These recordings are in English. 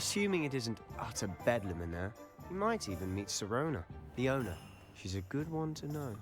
Assuming it isn't utter bedlam in there, you might even meet Sirona, the owner. She's a good one to know.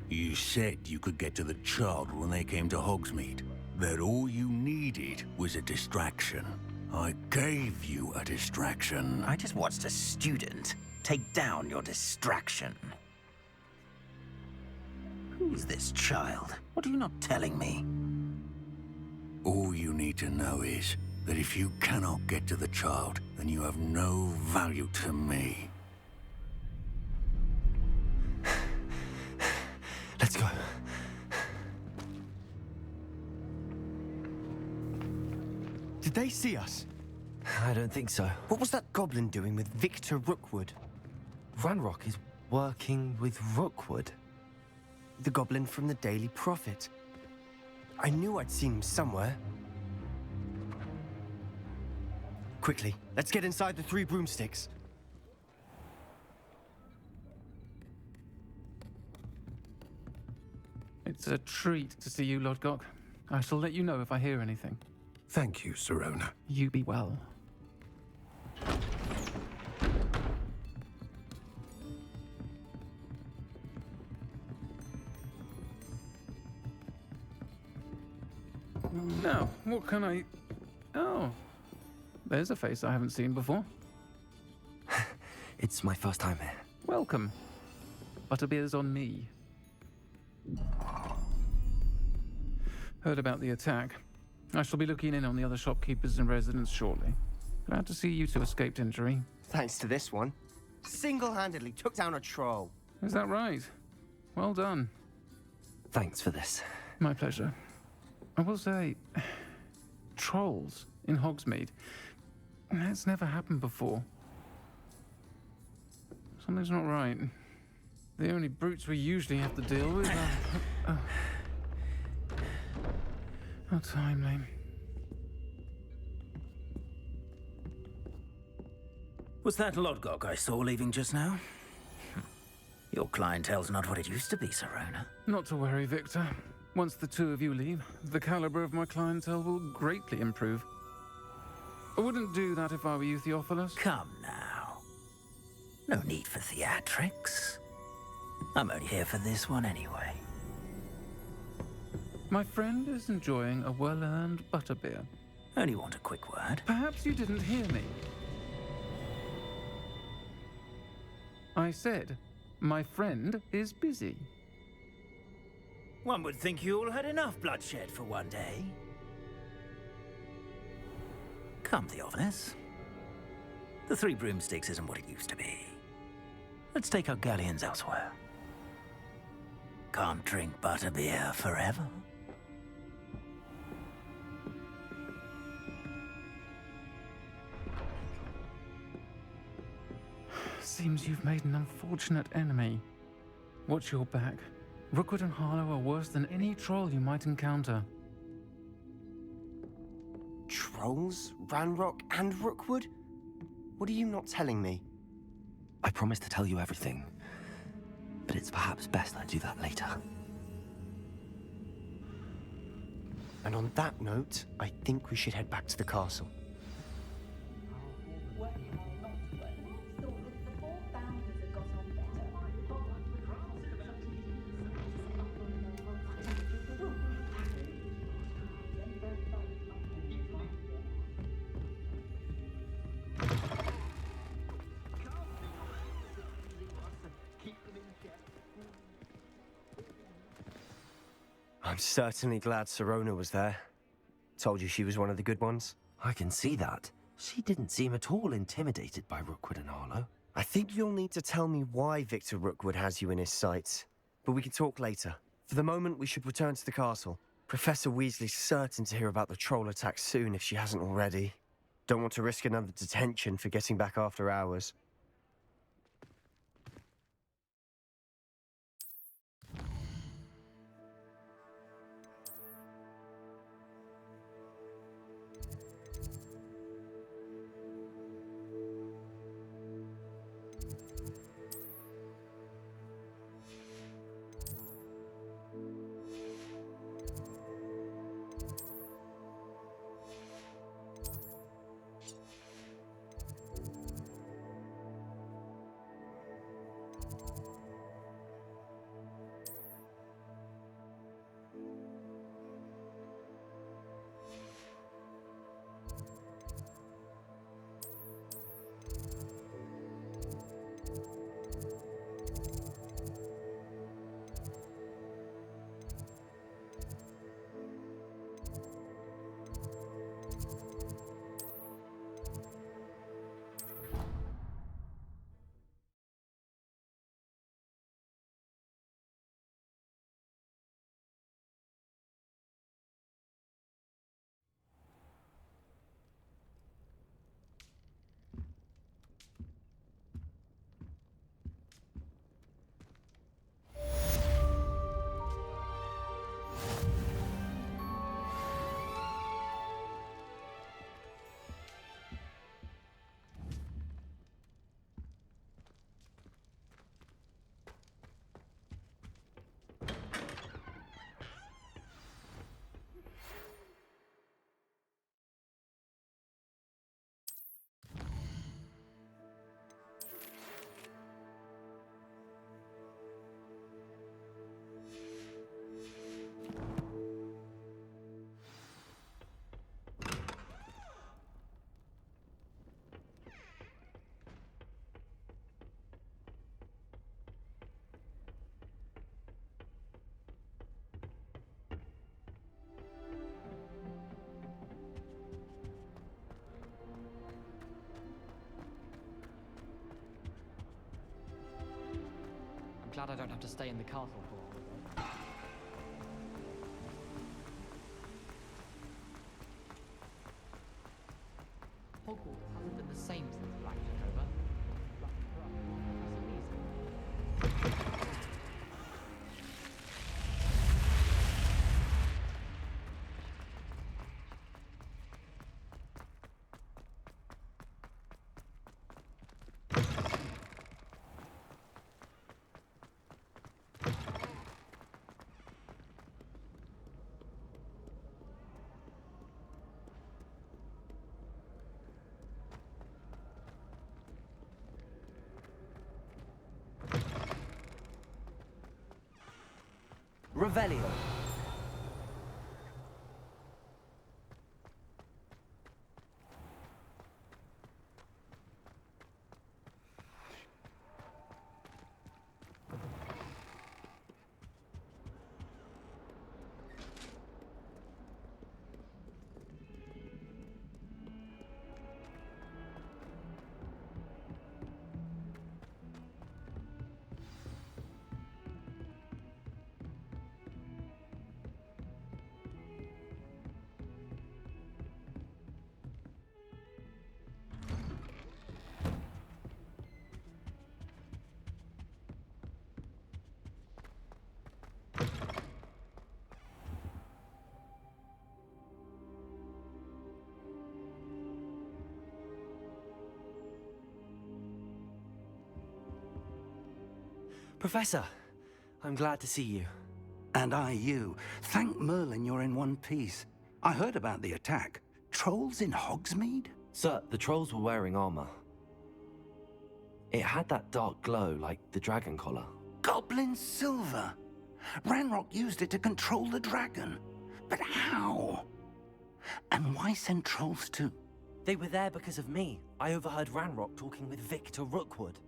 You said you could get to the child when they came to Hogsmeade. That all you needed was a distraction. I gave you a distraction. I just watched a student take down your distraction. Who's this child? What are you not telling me? All you need to know is that if you cannot get to the child, then you have no value to me. Let's go. Did they see us? I don't think so. What was that goblin doing with Victor Rookwood? Ranrock is working with Rookwood. The goblin from the Daily Prophet. I knew I'd seen him somewhere. Quickly, let's get inside the 3 broomsticks. It's a treat to see you, Lodgok. I shall let you know if I hear anything. Thank you, Sirona. You be well. Now, what can I... Oh, there's a face I haven't seen before. It's my first time here. Welcome. Butterbeer's on me. Heard about the attack. I shall be looking in on the other shopkeepers and residents shortly. Glad to see you two escaped injury. Thanks to this one. Single-handedly took down a troll. Is that right? Well done. Thanks for this. My pleasure. I will say, trolls in Hogsmeade. That's never happened before. Something's not right. The only brutes we usually have to deal with are... How timely. Was that Lodgok I saw leaving just now? Your clientele's not what it used to be, Sirona. Not to worry, Victor. Once the 2 of you leave, the caliber of my clientele will greatly improve. I wouldn't do that if I were you, Theophilus. Come now. No need for theatrics. I'm only here for this one anyway. My friend is enjoying a well-earned butterbeer. Only want a quick word. Perhaps you didn't hear me. I said, my friend is busy. One would think you all had enough bloodshed for one day. Come, Theophilus. The 3 broomsticks isn't what it used to be. Let's take our galleons elsewhere. Can't drink butterbeer forever. Seems you've made an unfortunate enemy. Watch your back. Rookwood and Harlow are worse than any troll you might encounter. Trolls? Ranrock and Rookwood? What are you not telling me? I promised to tell you everything, but it's perhaps best I do that later. And on that note, I think we should head back to the castle. I'm certainly glad Sirona was there. Told you she was one of the good ones. I can see that. She didn't seem at all intimidated by Rookwood and Harlow. I think you'll need to tell me why Victor Rookwood has you in his sights. But we can talk later. For the moment, we should return to the castle. Professor Weasley's certain to hear about the troll attack soon if she hasn't already. Don't want to risk another detention for getting back after hours. glad I don't have to stay in the castle for all of it. Hogwarts hasn't been the same since Black took over. Lucky for us, Professor Weasley. Revelio. Professor, I'm glad to see you. And I you. Thank Merlin you're in one piece. I heard about the attack. Trolls in Hogsmeade? Sir, the trolls were wearing armor. It had that dark glow like the dragon collar. Goblin silver. Ranrock used it to control the dragon. But how? And why send trolls to... They were there because of me. I overheard Ranrock talking with Victor Rookwood.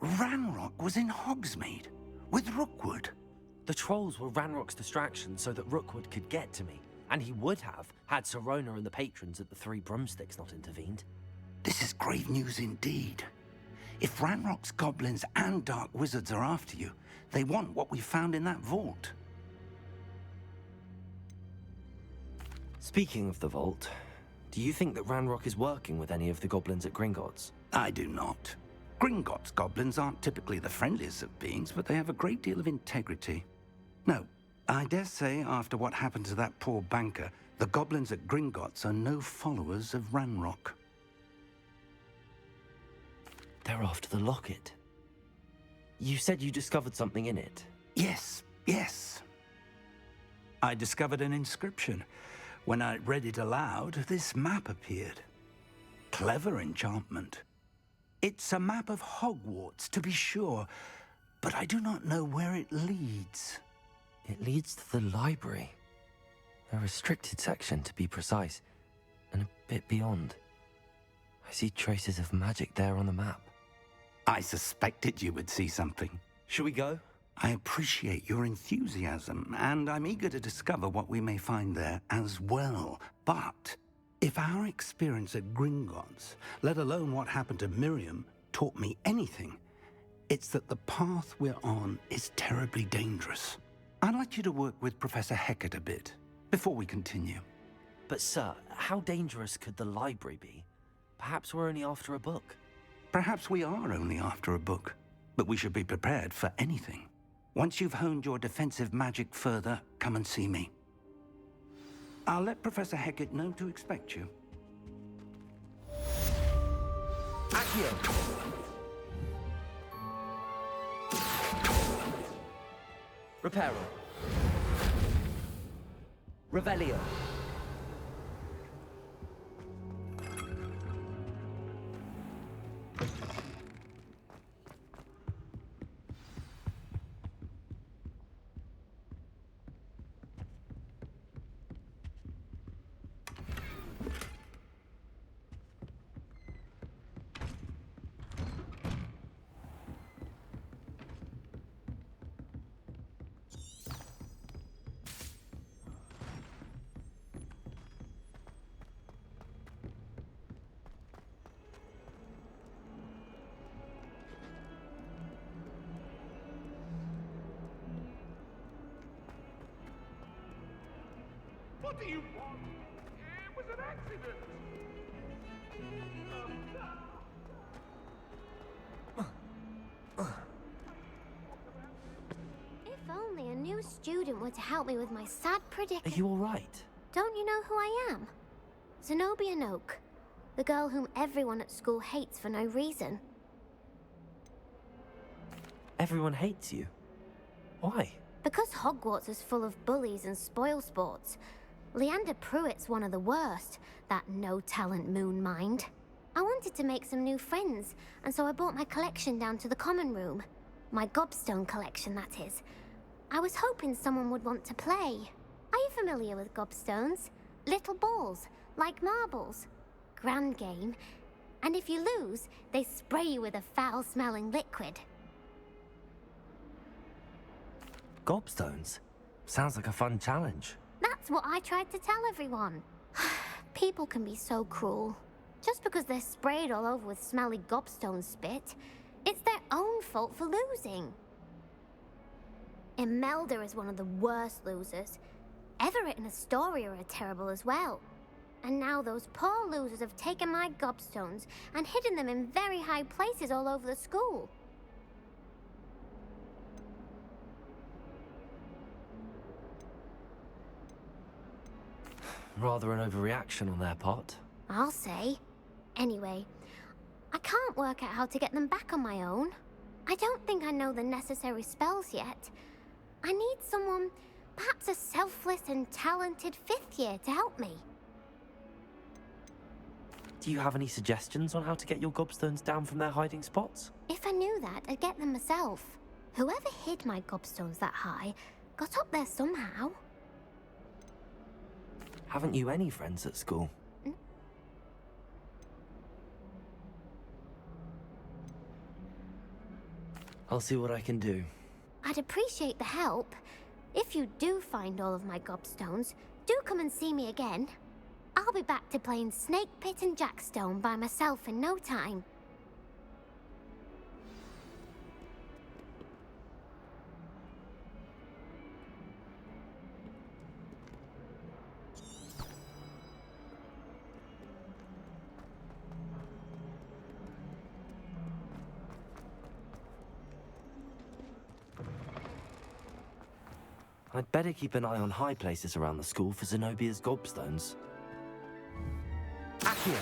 Ranrock was in Hogsmeade? With Rookwood? The trolls were Ranrock's distraction so that Rookwood could get to me. And he would have, had Sirona and the patrons at the Three Broomsticks not intervened. This is grave news indeed. If Ranrock's goblins and dark wizards are after you, they want what we found in that vault. Speaking of the vault, do you think that Ranrock is working with any of the goblins at Gringotts? I do not. Gringotts goblins aren't typically the friendliest of beings, but they have a great deal of integrity. No, I dare say after what happened to that poor banker, the goblins at Gringotts are no followers of Ranrock. They're after the locket. You said you discovered something in it. Yes. I discovered an inscription. When I read it aloud, this map appeared. Clever enchantment. It's a map of Hogwarts, to be sure, but I do not know where it leads. It leads to the library. A restricted section, to be precise, and a bit beyond. I see traces of magic there on the map. I suspected you would see something. Shall we go? I appreciate your enthusiasm, and I'm eager to discover what we may find there as well. But if our experience at Gringotts, let alone what happened to Miriam, taught me anything, it's that the path we're on is terribly dangerous. I'd like you to work with Professor Hecat a bit, before we continue. But sir, how dangerous could the library be? Perhaps we're only after a book. Perhaps we are only after a book, but we should be prepared for anything. Once you've honed your defensive magic further, come and see me. I'll let Professor Hecat know to expect you. Accio! Reparo. Revelio. What do you want? It was an accident. If only a new student were to help me with my sad Are predicament. you alright? Don't you know who I am? Zenobia Noak, the girl whom everyone at school hates for no reason. Everyone hates you. Why? Because Hogwarts is full of bullies and spoilsports. Leander Pruitt's one of the worst, that no-talent moon mind. I wanted to make some new friends, and so I brought my collection down to the common room. My Gobstone collection, that is. I was hoping someone would want to play. Are you familiar with Gobstones? Little balls, like marbles. Grand game. And if you lose, they spray you with a foul-smelling liquid. Gobstones? Sounds like a fun challenge. That's what I tried to tell everyone. People can be so cruel. Just because they're sprayed all over with smelly gobstone spit, it's their own fault for losing. Imelda is one of the worst losers. Everett and Astoria are terrible as well. And now those poor losers have taken my gobstones and hidden them in very high places all over the school. Rather an overreaction on their part. I'll say. Anyway, I can't work out how to get them back on my own. I don't think I know the necessary spells yet. I need someone, perhaps a selfless and talented fifth year to help me. Do you have any suggestions on how to get your gobstones down from their hiding spots? If I knew that, I'd get them myself. Whoever hid my gobstones that high got up there somehow. Haven't you any friends at school? I'll see what I can do. I'd appreciate the help. If you do find all of my gobstones, do come and see me again. I'll be back to playing Snake Pit and Jackstone by myself in no time. I'd better keep an eye on high places around the school for Zenobia's gobstones. Accio!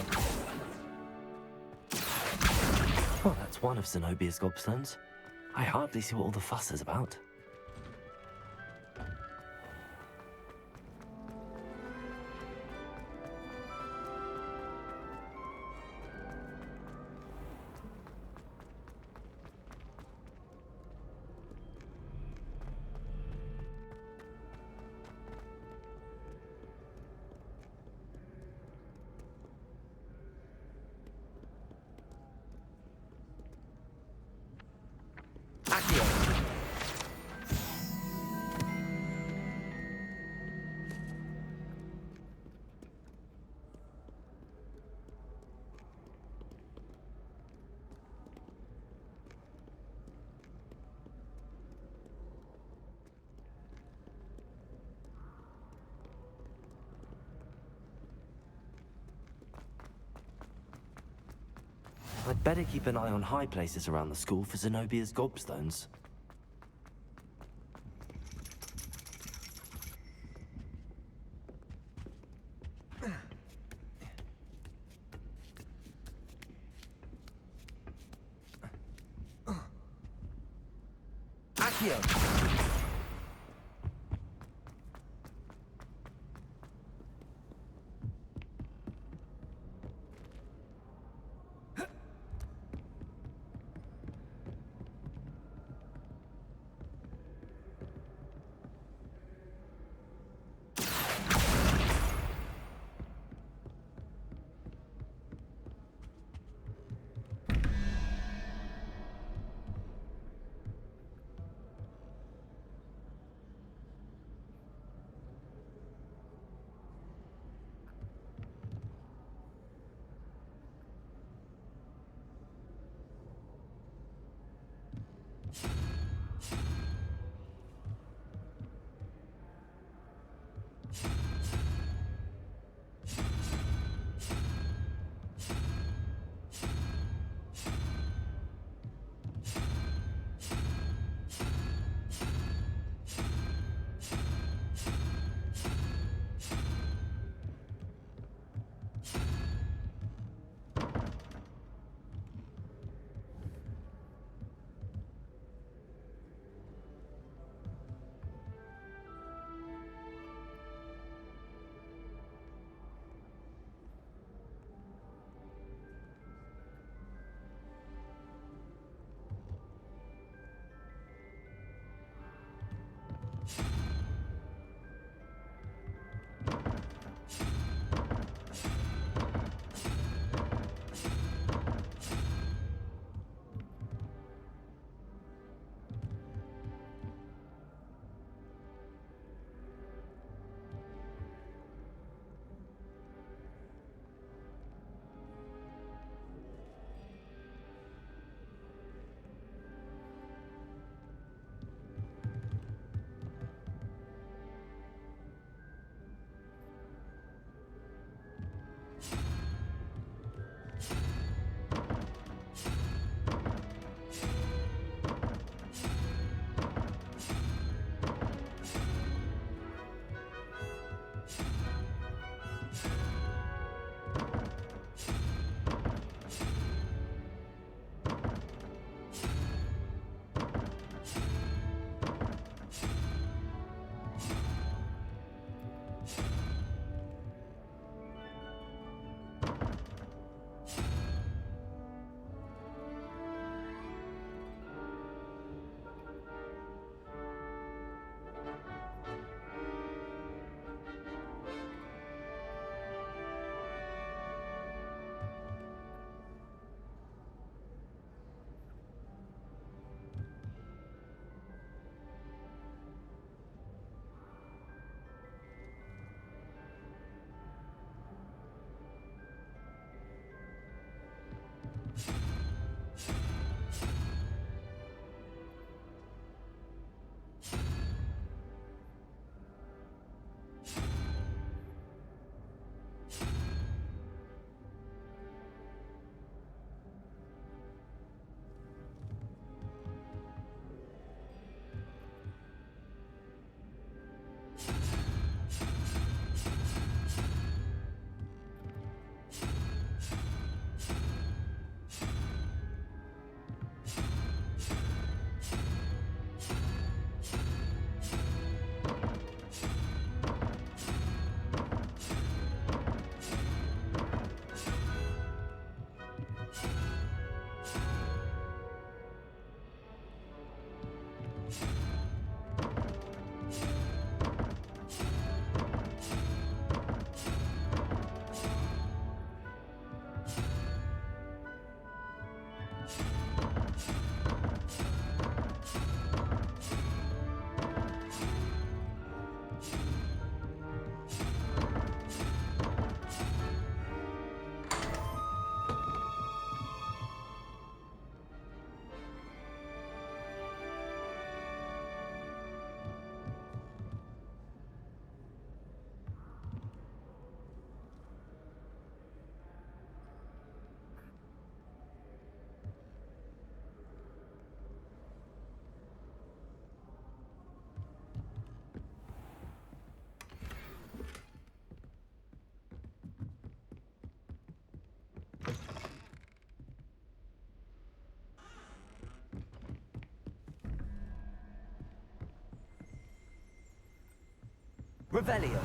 Well, that's one of Zenobia's gobstones. I hardly see what all the fuss is about. I'd better keep an eye on high places around the school for Zenobia's gobstones. Accio! Revelio.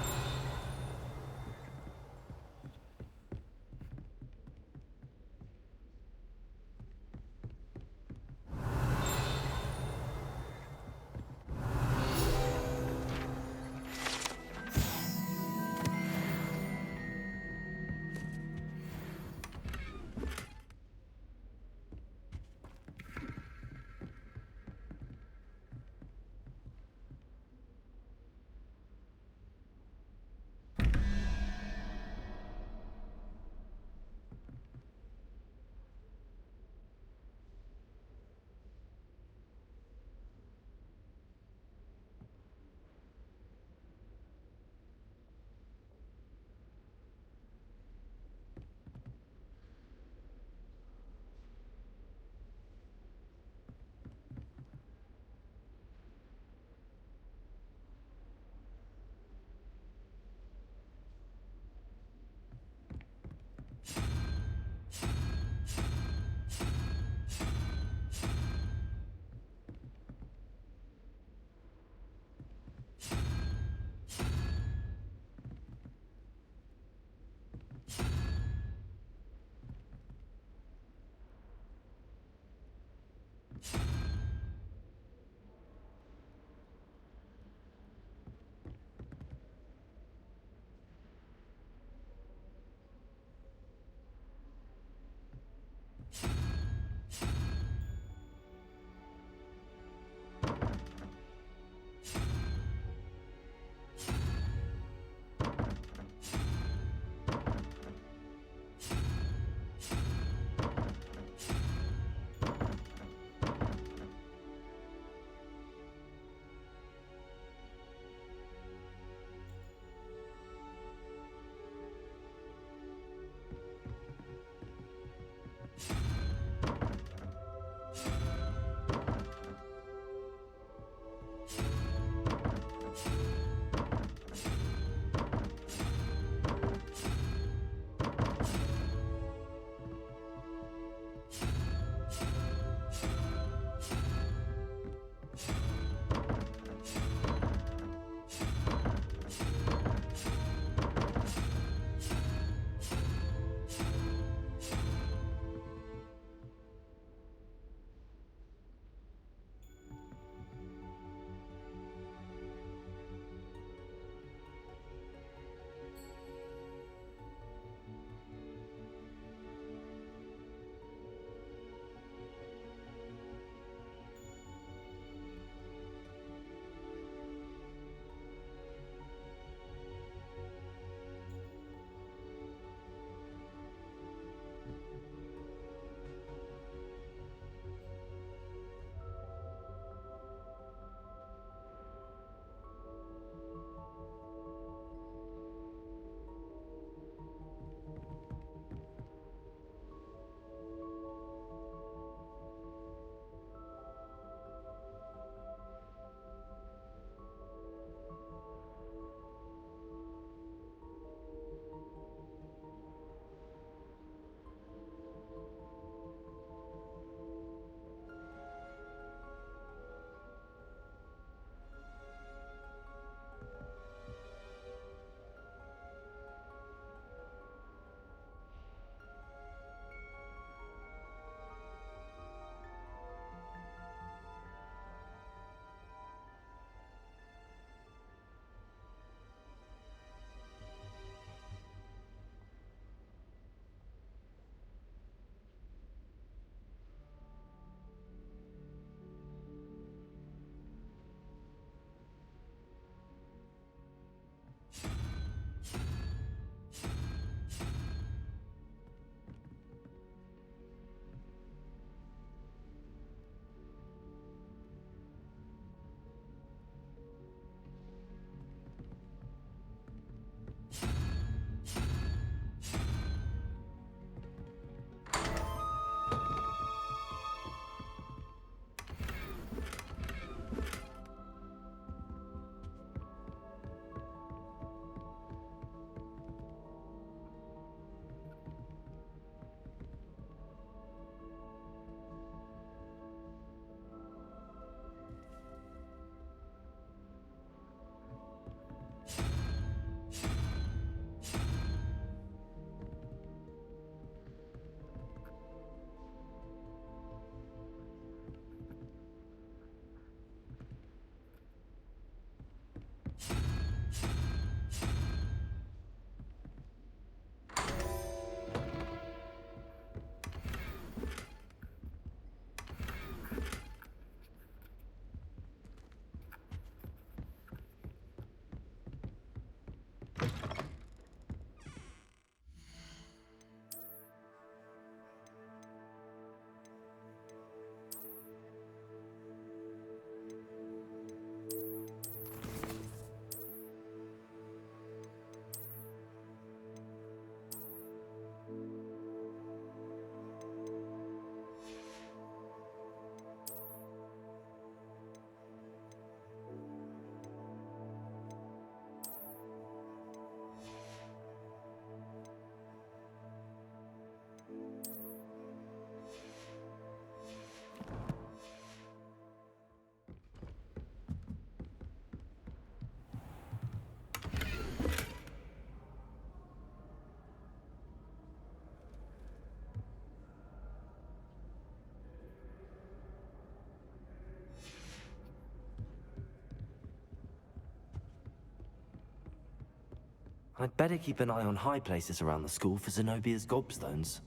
I'd better keep an eye on high places around the school for Zenobia's Gobstones.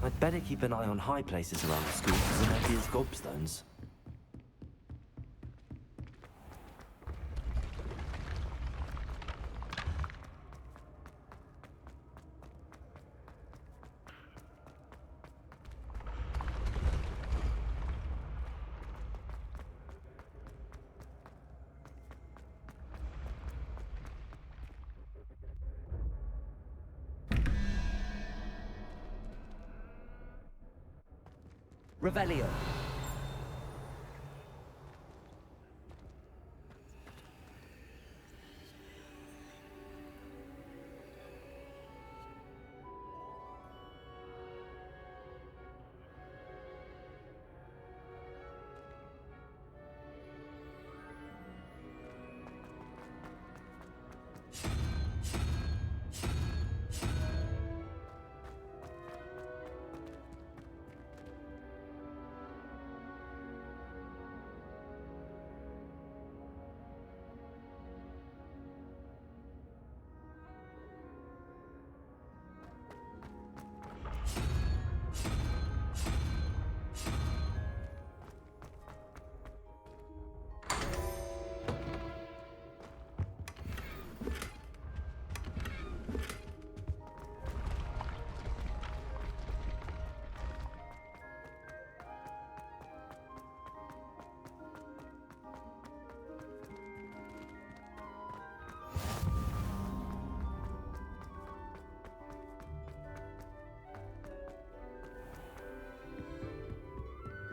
I'd better keep an eye on high places around the school for Zenobia's Gobstones. Revelio.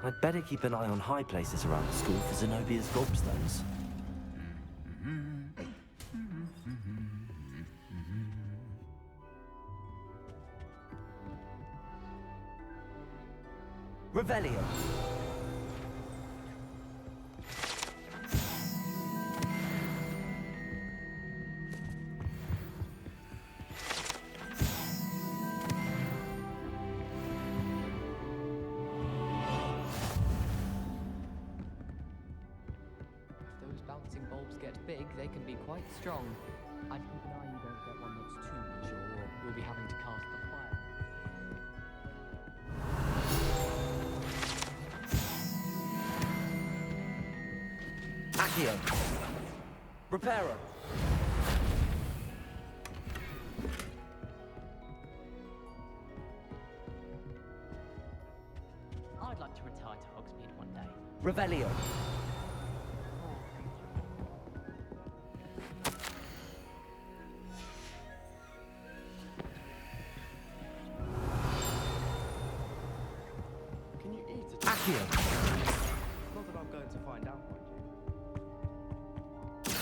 I'd better keep an eye on high places around the school for Zenobia's Gobstones. Revelio. Bouncing bulbs get big, they can be quite strong. I'd keep an eye you don't get one that's too mature, or you'll be having to cast the fire. Accio. Reparo. I'd like to retire to Hogsmeade one day. Revelio. Can you eat it? Accio. Not that I'm going to find out, mind you.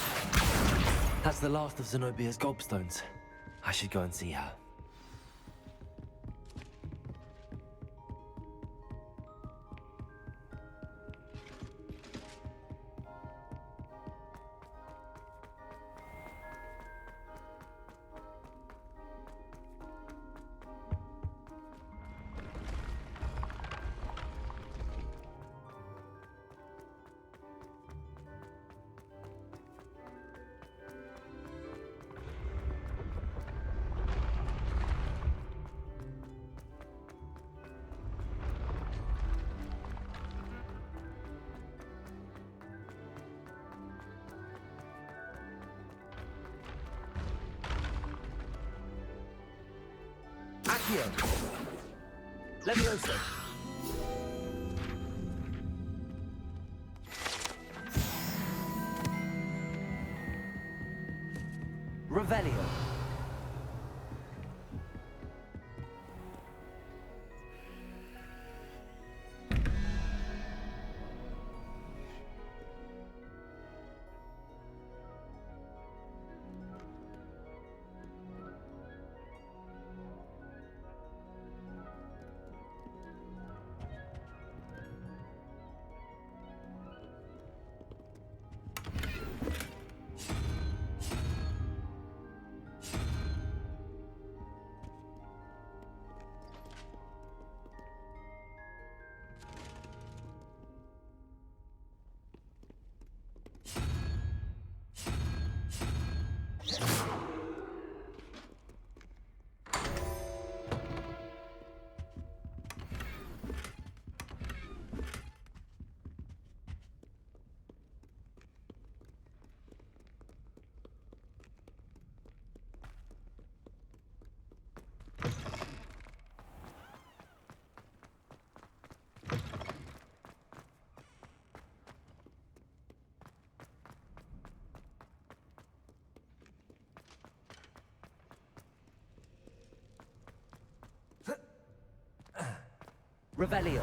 That's the last of Zenobia's Gobstones. I should go and see her. Accio. Levioso. Revelio. Revelio.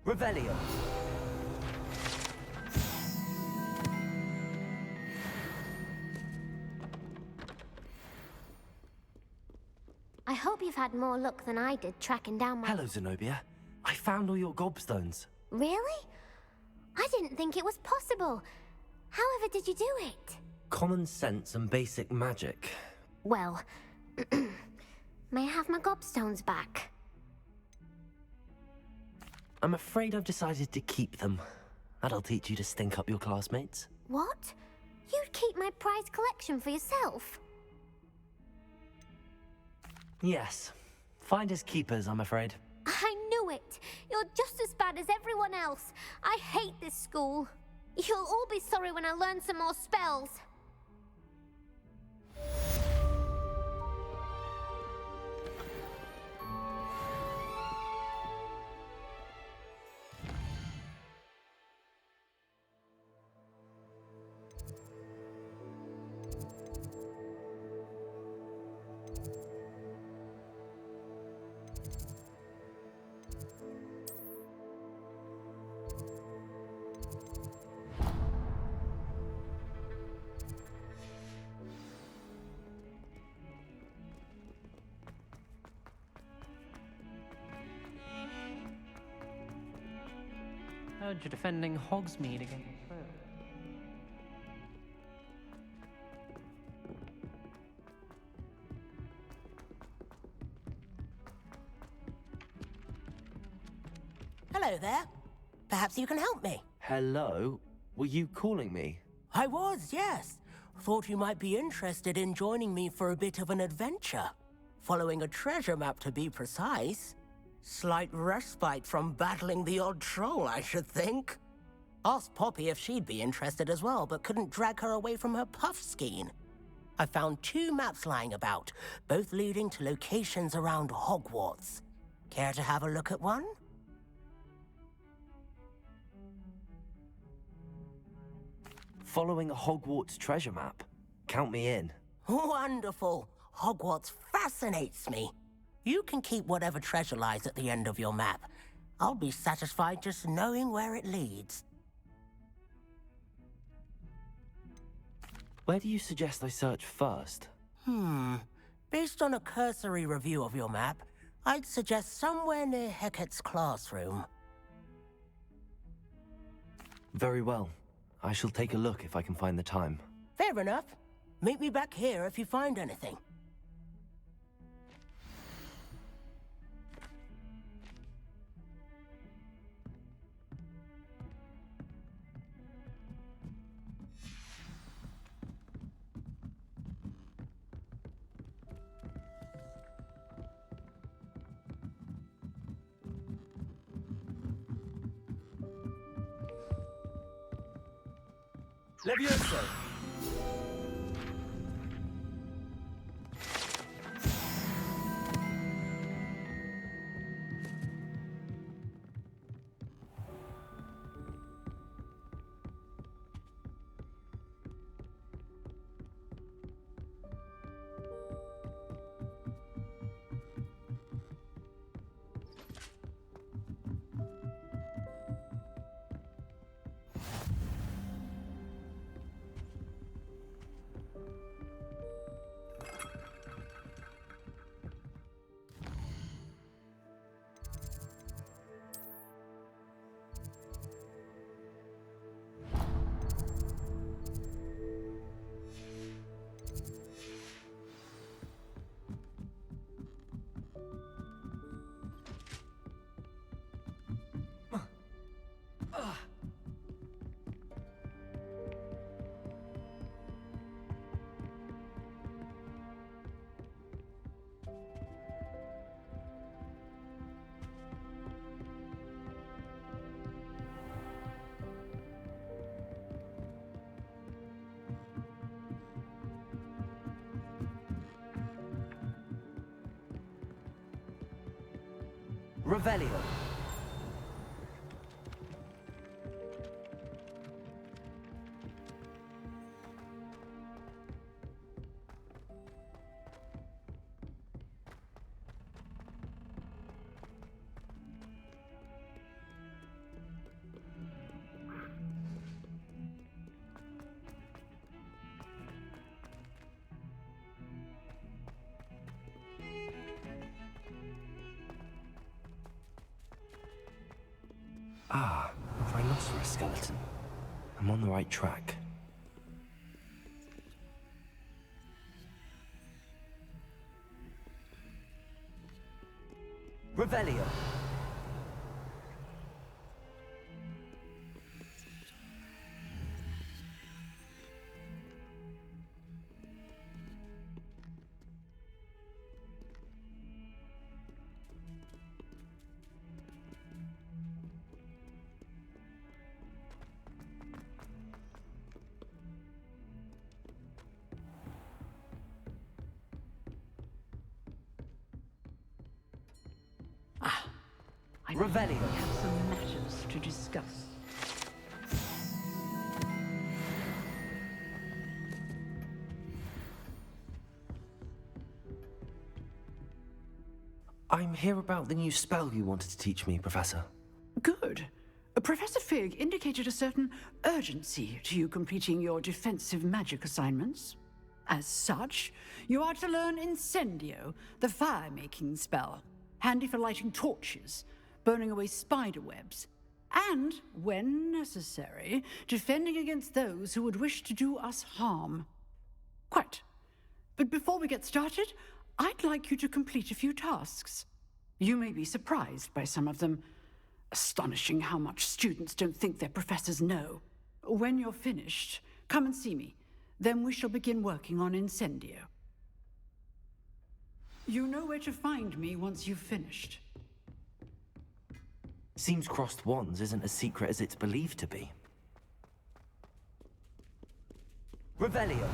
Revelio. I hope you've had more luck than I did tracking down my... Hello, Zenobia. I found all your gobstones. Really? I didn't think it was possible. However did you do it? Common sense and basic magic. Well, may I have my gobstones back? I'm afraid I've decided to keep them. That'll teach you to stink up your classmates. What? You'd keep my prized collection for yourself? Yes. Finders keepers, I'm afraid. I knew it! You're just as bad as everyone else. I hate this school. You'll all be sorry when I learn some more spells. Heard you're defending Hogsmeade against the Trail. Hello there. Perhaps you can help me. Hello? Were you calling me? I was, yes. Thought you might be interested in joining me for a bit of an adventure. Following a treasure map, to be precise. Slight respite from battling the odd troll, I should think. Asked Poppy if she'd be interested as well, but couldn't drag her away from her puff skein. I found 2 maps lying about, both leading to locations around Hogwarts. Care to have a look at one? Following a Hogwarts treasure map? Count me in. Wonderful. Hogwarts fascinates me. You can keep whatever treasure lies at the end of your map. I'll be satisfied just knowing where it leads. Where do you suggest I search first? Based on a cursory review of your map, I'd suggest somewhere near Hecat's classroom. Very well. I shall take a look if I can find the time. Fair enough. Meet me back here if you find anything. Levioso. Revelio. Ah, rhinoceros skeleton. I'm on the right track. Revelio. Revelio. We have some matters to discuss. I'm here about the new spell you wanted to teach me, Professor. Good. Professor Fig indicated a certain urgency to you completing your defensive magic assignments. As such, you are to learn Incendio, the fire-making spell, handy for lighting torches, burning away spider webs, and, when necessary, defending against those who would wish to do us harm. Quite. But before we get started, I'd like you to complete a few tasks. You may be surprised by some of them. Astonishing how much students don't think their professors know. When you're finished, come and see me. Then we shall begin working on Incendio. You know where to find me once you've finished. Seems crossed wands isn't as secret as it's believed to be. Revelio.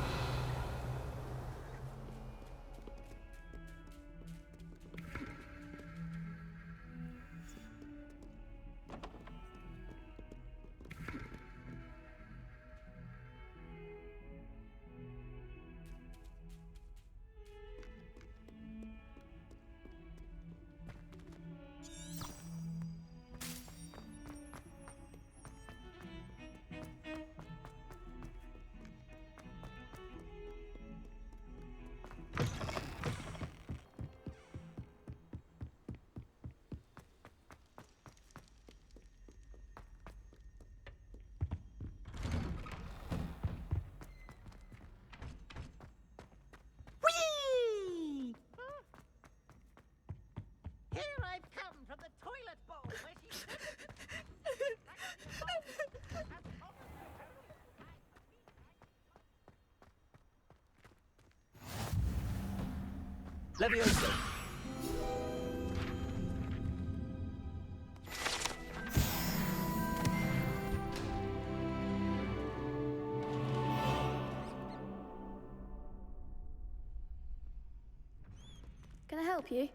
Levioso. Can I help you?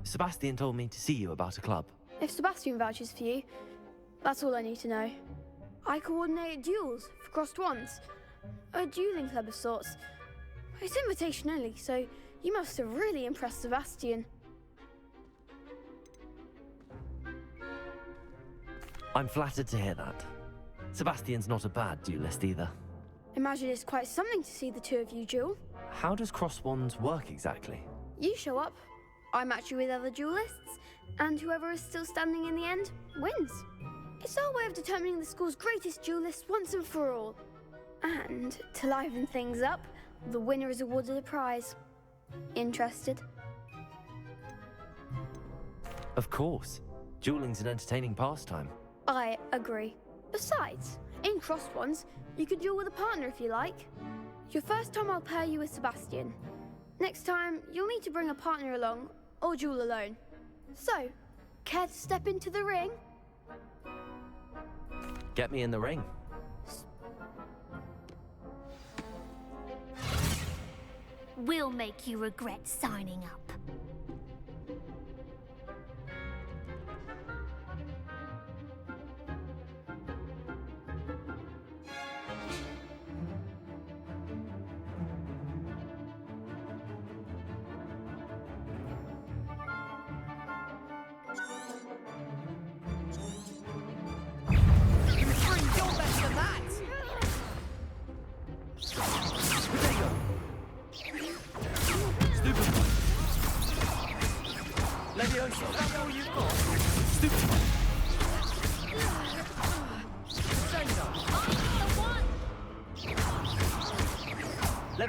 Sebastian told me to see you about a club. If Sebastian vouches for you, that's all I need to know. I coordinate duels for crossed wands. A dueling club of sorts. It's invitation only, so you must have really impressed Sebastian. I'm flattered to hear that. Sebastian's not a bad duelist either. Imagine it's quite something to see the two of you duel. How does cross wands work exactly? You show up, I match you with other duelists, and whoever is still standing in the end wins. It's our way of determining the school's greatest duelist once and for all. And to liven things up, the winner is awarded a prize. Interested? Of course. Dueling's an entertaining pastime. I agree. Besides, in crossed ones, you can duel with a partner if you like. Your first time I'll pair you with Sebastian. Next time, you'll need to bring a partner along, or duel alone. So, care to step into the ring? Get me in the ring. We'll make you regret signing up.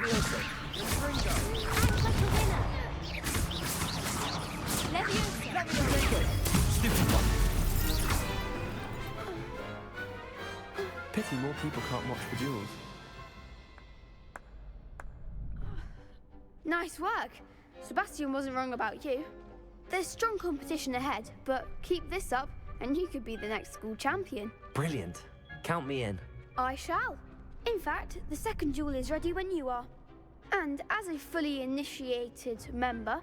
Leviosa. Stupid one. Pity more people can't watch the duels. Nice work. Sebastian wasn't wrong about you. There's strong competition ahead, but keep this up and you could be the next school champion. Brilliant. Count me in. I shall. In fact, the second duel is ready when you are. And as a fully initiated member,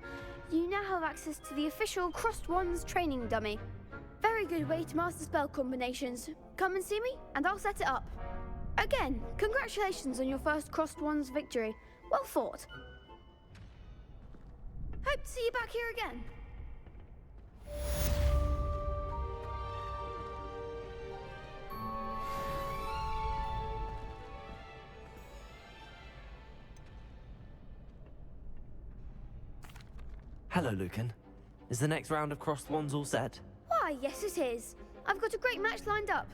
you now have access to the official Crossed Wands training dummy. Very good way to master spell combinations. Come and see me, and I'll set it up. Again, congratulations on your first Crossed Wands victory. Well fought. Hope to see you back here again. Hello, Lucan. Is the next round of Crossed Wands all set? Why, yes it is. I've got a great match lined up.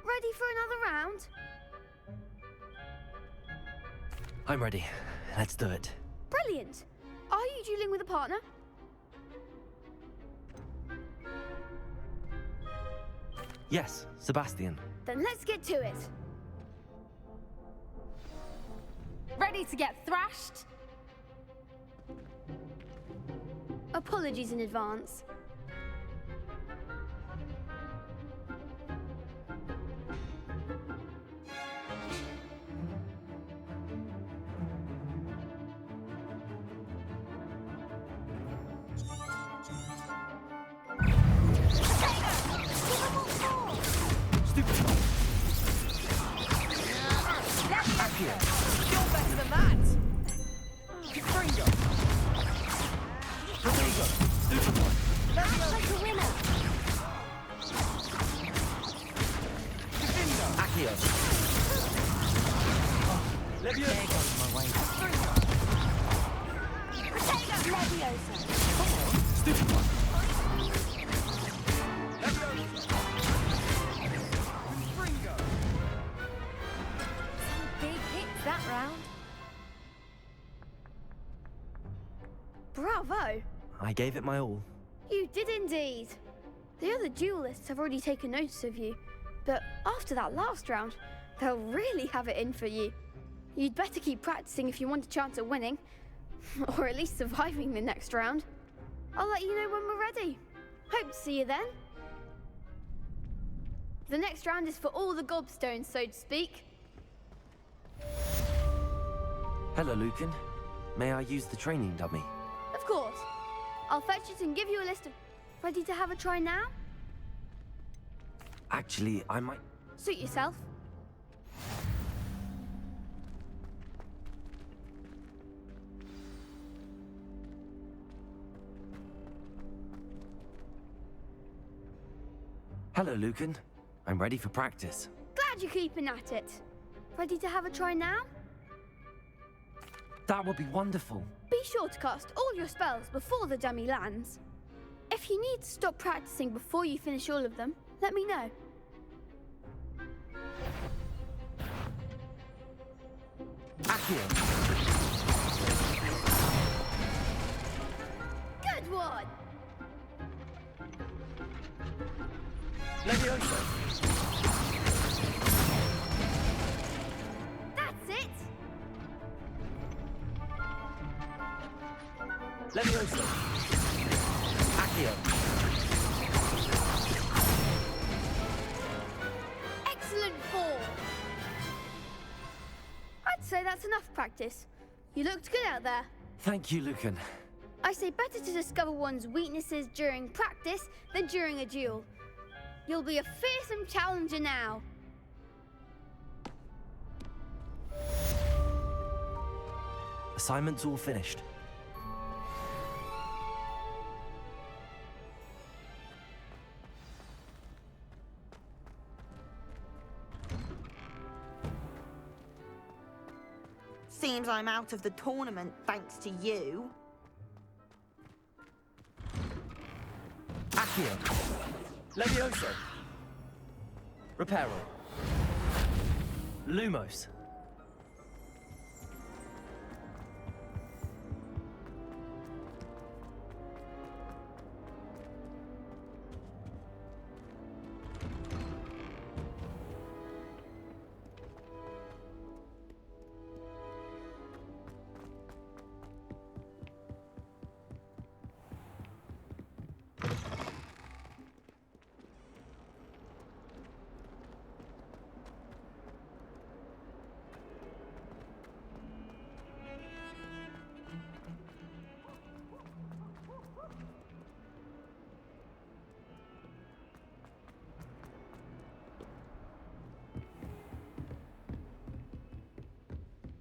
Ready for another round? I'm ready. Let's do it. Brilliant. Are you dueling with a partner? Yes, Sebastian. Then let's get to it. Ready to get thrashed? Apologies in advance. Bravo! I gave it my all. You did indeed. The other duelists have already taken notice of you, but after that last round, they'll really have it in for you. You'd better keep practicing if you want a chance at winning, or at least surviving the next round. I'll let you know when we're ready. Hope to see you then. The next round is for all the Gobstones, so to speak. Hello, Lucan. May I use the training dummy? Of course. I'll fetch it and give you a list of... Ready to have a try now? Actually, I might... Suit yourself. Hello, Lucan. I'm ready for practice. Glad you're keeping at it. Ready to have a try now? That would be wonderful. Be sure to cast all your spells before the dummy lands. If you need to stop practicing before you finish all of them, let me know. Accio. Good one! Leviosa. That's it! Leviosa. Accio. Excellent form! I'd say that's enough practice. You looked good out there. Thank you, Lucan. I say better to discover one's weaknesses during practice than during a duel. You'll be a fearsome challenger now. Assignment's all finished. Seems I'm out of the tournament thanks to you. Accio. Leviosa. Reparo. Lumos.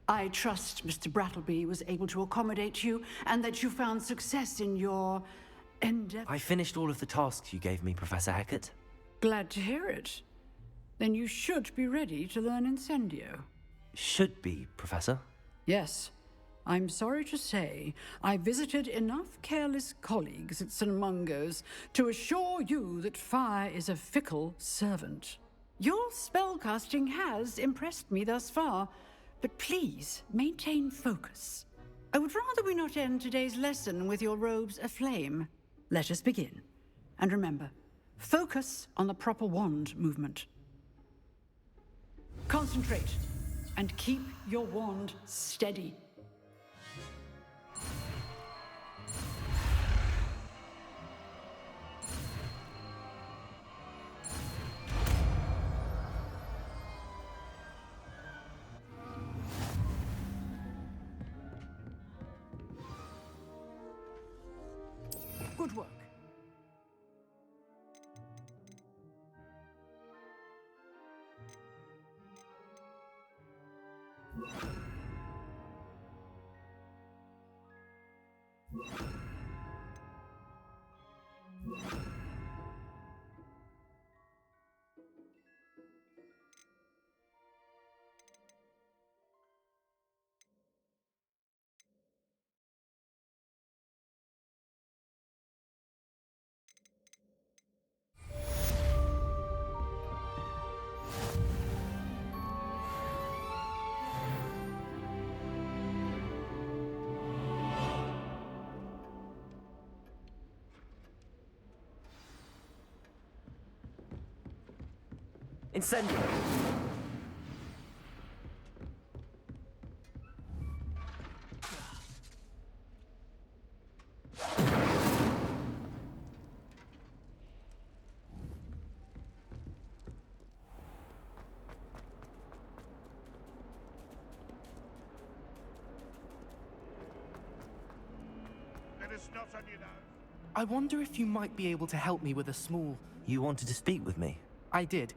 I trust Mr. Brattleby was able to accommodate you and that you found success in your endeavor. I finished all of the tasks you gave me, Professor Hecat. Glad to hear it. Then you should be ready to learn Incendio. Should be, Professor. Yes. I'm sorry to say, I visited enough careless colleagues at St. Mungo's to assure you that fire is a fickle servant. Your spellcasting has impressed me thus far, but please maintain focus. I would rather we not end today's lesson with your robes aflame. Let us begin. And remember, focus on the proper wand movement. Concentrate, and keep your wand steady. Good work. Incendio! Let us not on you now. I wonder if you might be able to help me with a small... You wanted to speak with me? I did.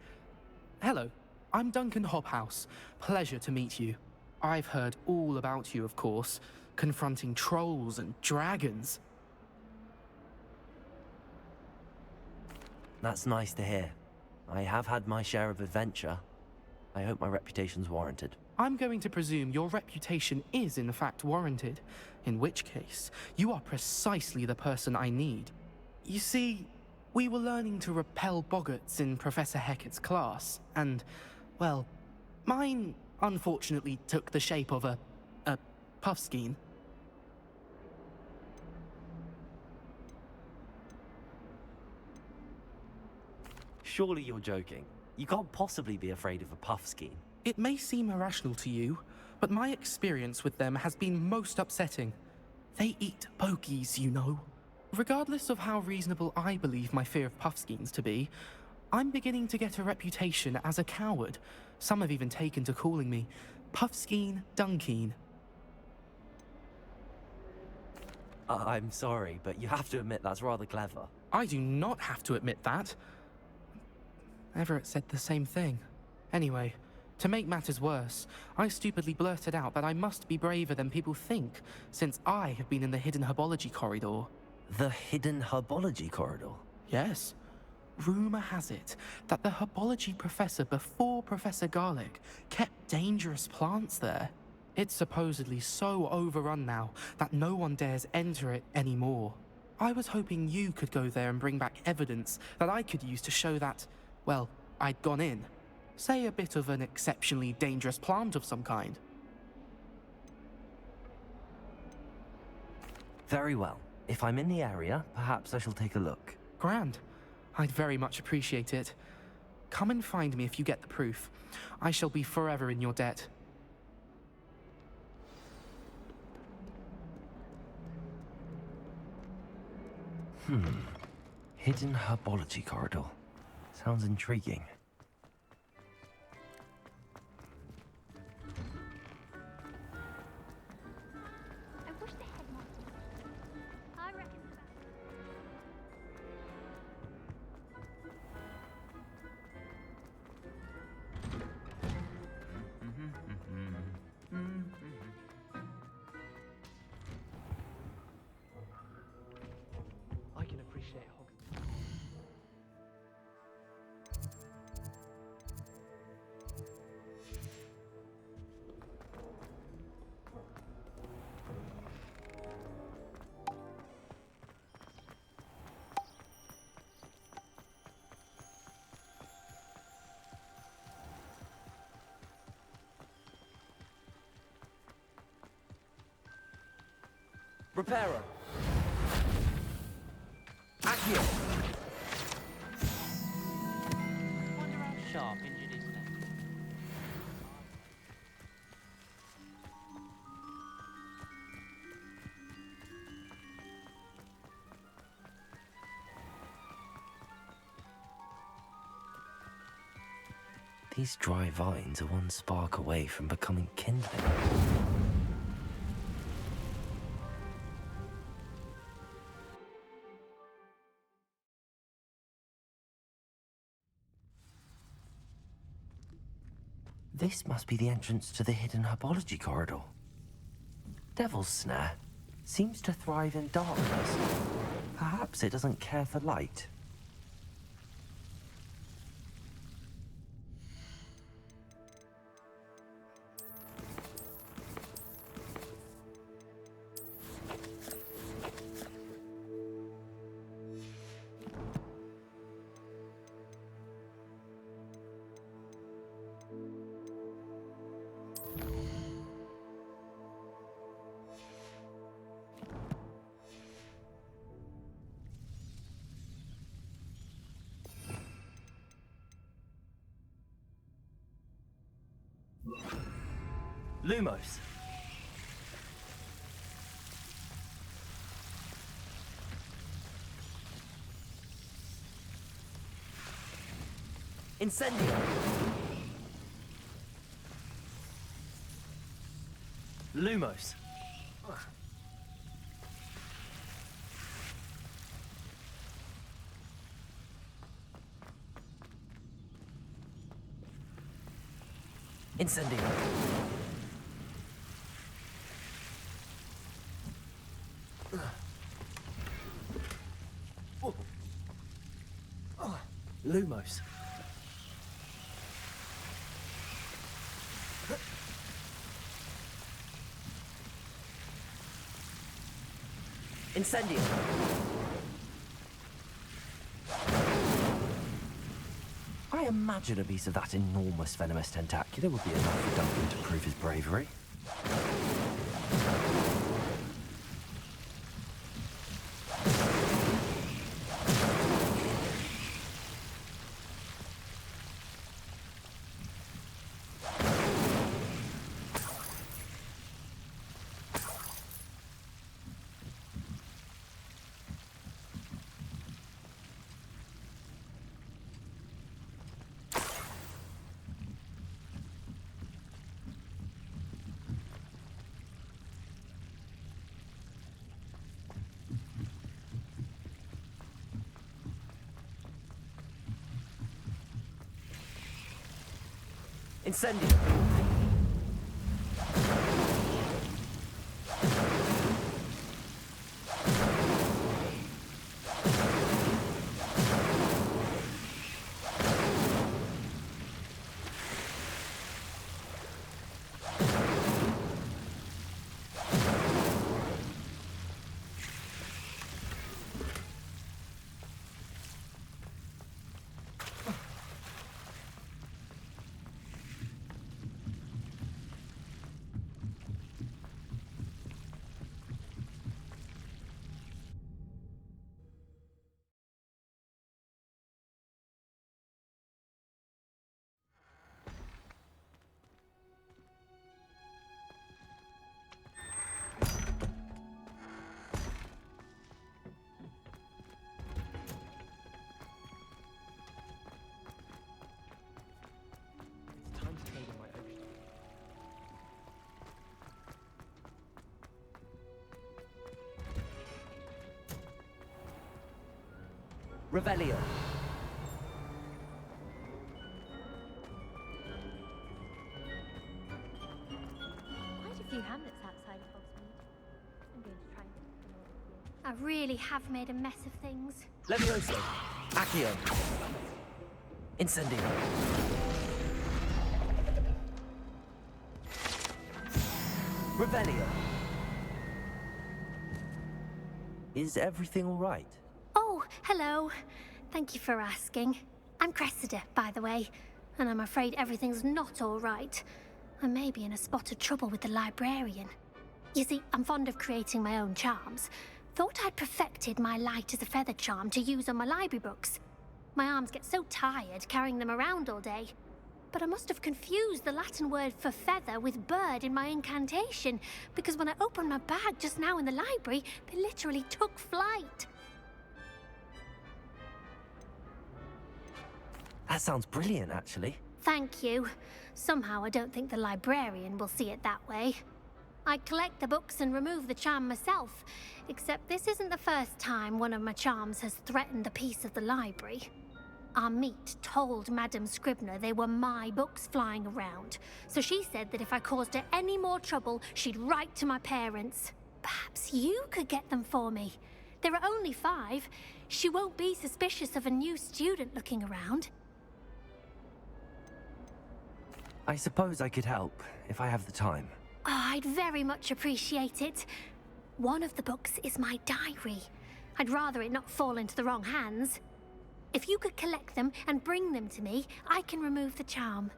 Hello, I'm Duncan Hobhouse. Pleasure to meet you. I've heard all about you, of course, confronting trolls and dragons. That's nice to hear. I have had my share of adventure. I hope my reputation's warranted. I'm going to presume your reputation is in fact warranted, in which case, you are precisely the person I need. You see, we were learning to repel boggarts in Professor Hecat's class, and, well, mine unfortunately took the shape of a puffskein. Surely you're joking. You can't possibly be afraid of a puffskein. It may seem irrational to you, but my experience with them has been most upsetting. They eat bogies, you know. Regardless of how reasonable I believe my fear of puffskeins to be, I'm beginning to get a reputation as a coward. Some have even taken to calling me Puffskein Dunkeen. I'm sorry, but you have to admit that's rather clever. I do not have to admit that. Everett said the same thing. Anyway, to make matters worse, I stupidly blurted out that I must be braver than people think, since I have been in the hidden herbology corridor. The hidden herbology corridor? Yes. Rumor has it that the herbology professor before Professor Garlic kept dangerous plants there. It's supposedly so overrun now that no one dares enter it anymore. I was hoping you could go there and bring back evidence that I could use to show that, well, I'd gone in. Say a bit of an exceptionally dangerous plant of some kind. Very well. If I'm in the area, perhaps I shall take a look. Grand. I'd very much appreciate it. Come and find me if you get the proof. I shall be forever in your debt. Hidden herbology corridor. Sounds intriguing. Reparo. Accio. Wonder how sharp injured is then. These dry vines are one spark away from becoming kindling. This must be the entrance to the hidden herbology corridor. Devil's Snare seems to thrive in darkness. Perhaps it doesn't care for light. Lumos. Incendio. Lumos. Incendio. Lumos. Incendio. I imagine a piece of that enormous venomous tentacular would be enough for Duncan to prove his bravery. Incendio. Revelio. Quite a few hamlets outside of Hogsmeade. I'm going to try and get them over here. I really have made a mess of things. Levioso. Accio. Incendio. Revelio. Is everything all right? Oh, hello. Thank you for asking. I'm Cressida, by the way, and I'm afraid everything's not all right. I may be in a spot of trouble with the librarian. You see, I'm fond of creating my own charms. Thought I'd perfected my light as a feather charm to use on my library books. My arms get so tired carrying them around all day. But I must have confused the Latin word for feather with bird in my incantation, because when I opened my bag just now in the library, they literally took flight. That sounds brilliant, actually. Thank you. Somehow I don't think the librarian will see it that way. I'd collect the books and remove the charm myself, except this isn't the first time one of my charms has threatened the peace of the library. Our meet told Madame Scribner they were my books flying around, so she said that if I caused her any more trouble, she'd write to my parents. Perhaps you could get them for me. There are only 5. She won't be suspicious of a new student looking around. I suppose I could help, if I have the time. Oh, I'd very much appreciate it. One of the books is my diary. I'd rather it not fall into the wrong hands. If you could collect them and bring them to me, I can remove the charm.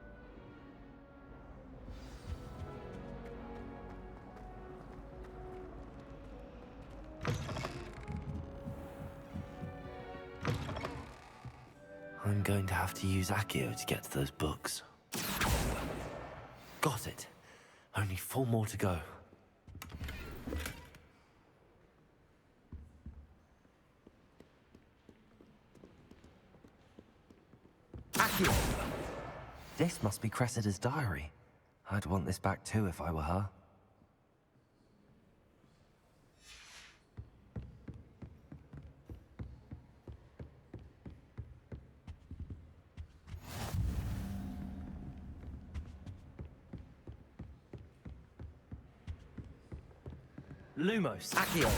I'm going to have to use Accio to get to those books. Got it. Only 4 more to go. Accio! This must be Cressida's diary. I'd want this back too if I were her. Lumos, Accio!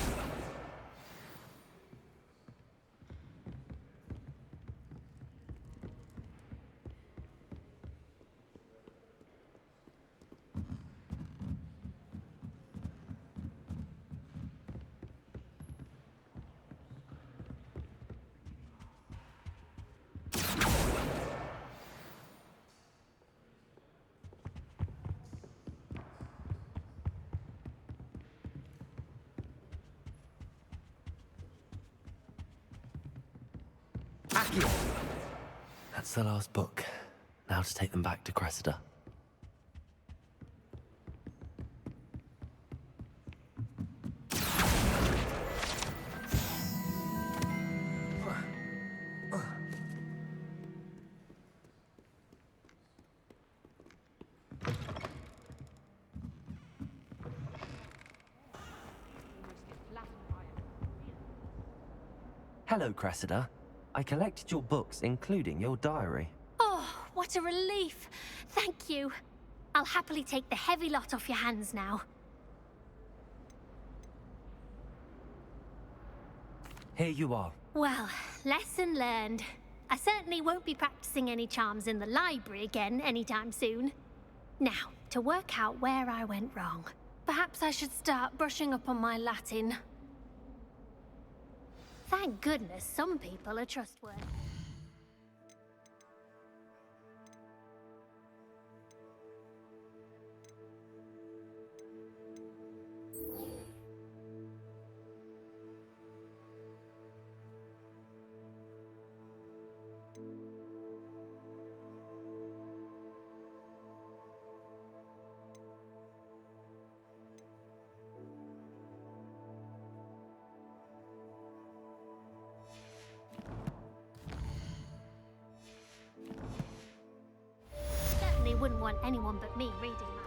Accio! That's the last book. Now to take them back to Cressida. Hello, Cressida. I collected your books, including your diary. Oh, what a relief. Thank you. I'll happily take the heavy lot off your hands now. Here you are. Well, lesson learned. I certainly won't be practicing any charms in the library again anytime soon. Now, to work out where I went wrong. Perhaps I should start brushing up on my Latin. Thank goodness some people are trustworthy. Wouldn't want anyone but me reading that.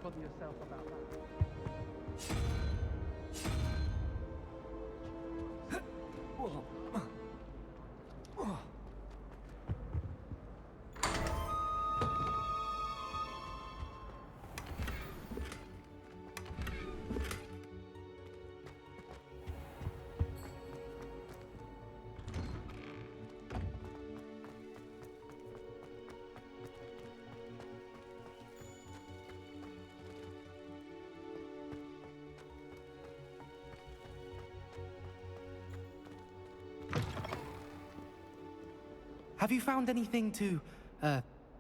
bother yourself about that. Have you found anything to,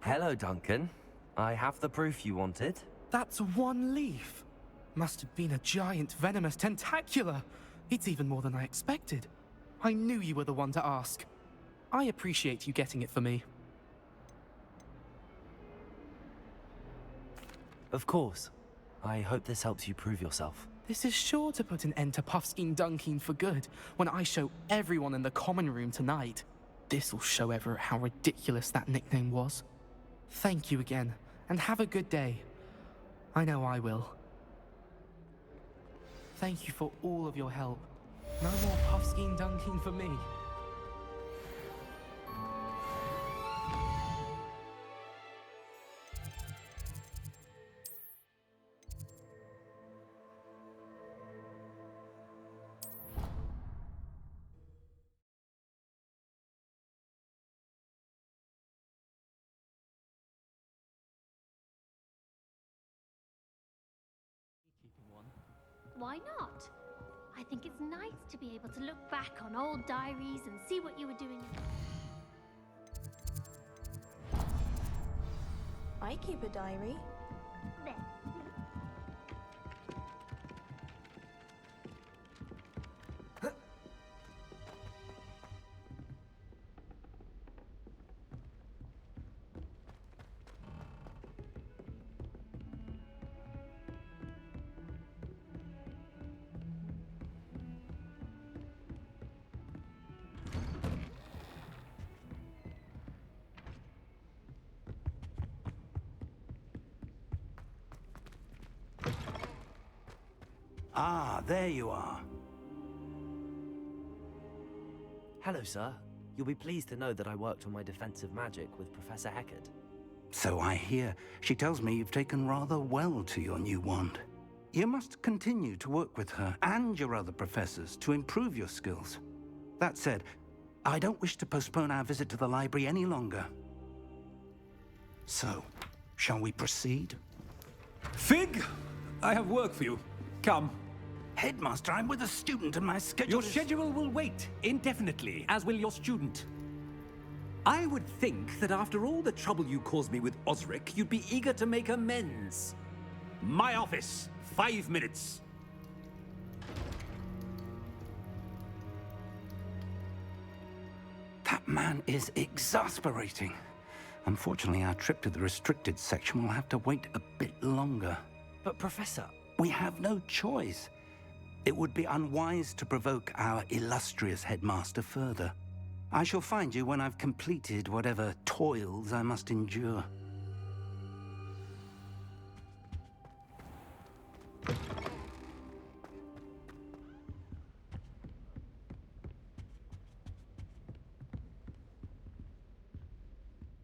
Hello, Duncan. I have the proof you wanted. That's one leaf. Must have been a giant venomous tentacula. It's even more than I expected. I knew you were the one to ask. I appreciate you getting it for me. Of course. I hope this helps you prove yourself. This is sure to put an end to Puffskein Dunkeen for good when I show everyone in the common room tonight. This'll show Everett how ridiculous that nickname was. Thank you again, and have a good day. I know I will. Thank you for all of your help. No more Puffskein Dunkeen for me. Why not? I think it's nice to be able to look back on old diaries and see what you were doing. I keep a diary. There. Ah, there you are. Hello, sir. You'll be pleased to know that I worked on my defensive magic with Professor Heckard. So I hear. She tells me you've taken rather well to your new wand. You must continue to work with her and your other professors to improve your skills. That said, I don't wish to postpone our visit to the library any longer. So, shall we proceed? Fig! I have work for you. Come. Headmaster, I'm with a student and my schedule Your schedule will wait indefinitely, as will your student. I would think that after all the trouble you caused me with Osric, you'd be eager to make amends. My office, 5 minutes. That man is exasperating. Unfortunately, our trip to the restricted section will have to wait a bit longer. But, Professor... We have no choice. It would be unwise to provoke our illustrious headmaster further. I shall find you when I've completed whatever toils I must endure.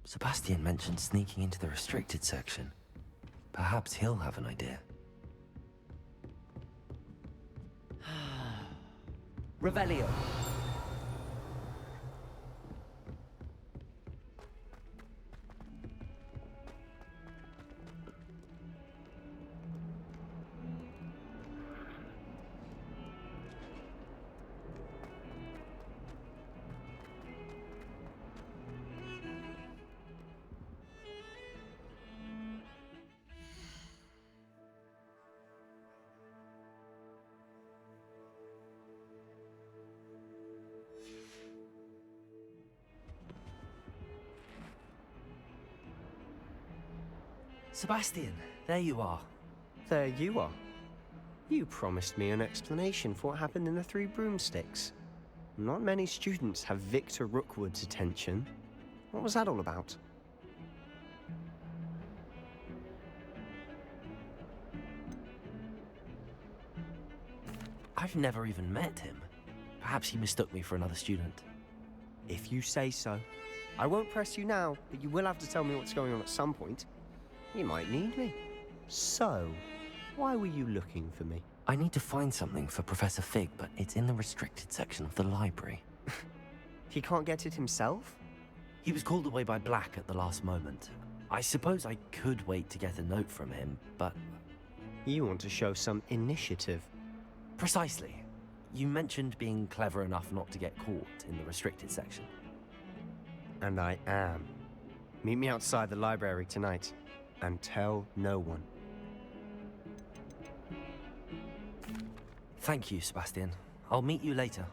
Sebastian mentioned sneaking into the restricted section. Perhaps he'll have an idea. Revelio. Sebastian, there you are. There you are. You promised me an explanation for what happened in the Three Broomsticks. Not many students have Victor Rookwood's attention. What was that all about? I've never even met him. Perhaps he mistook me for another student. If you say so. I won't press you now, but you will have to tell me what's going on at some point. You might need me. So, why were you looking for me? I need to find something for Professor Fig, but it's in the restricted section of the library. He can't get it himself? He was called away by Black at the last moment. I suppose I could wait to get a note from him, but... You want to show some initiative. Precisely. You mentioned being clever enough not to get caught in the restricted section. And I am. Meet me outside the library tonight, and tell no one. Thank you, Sebastian. I'll meet you later.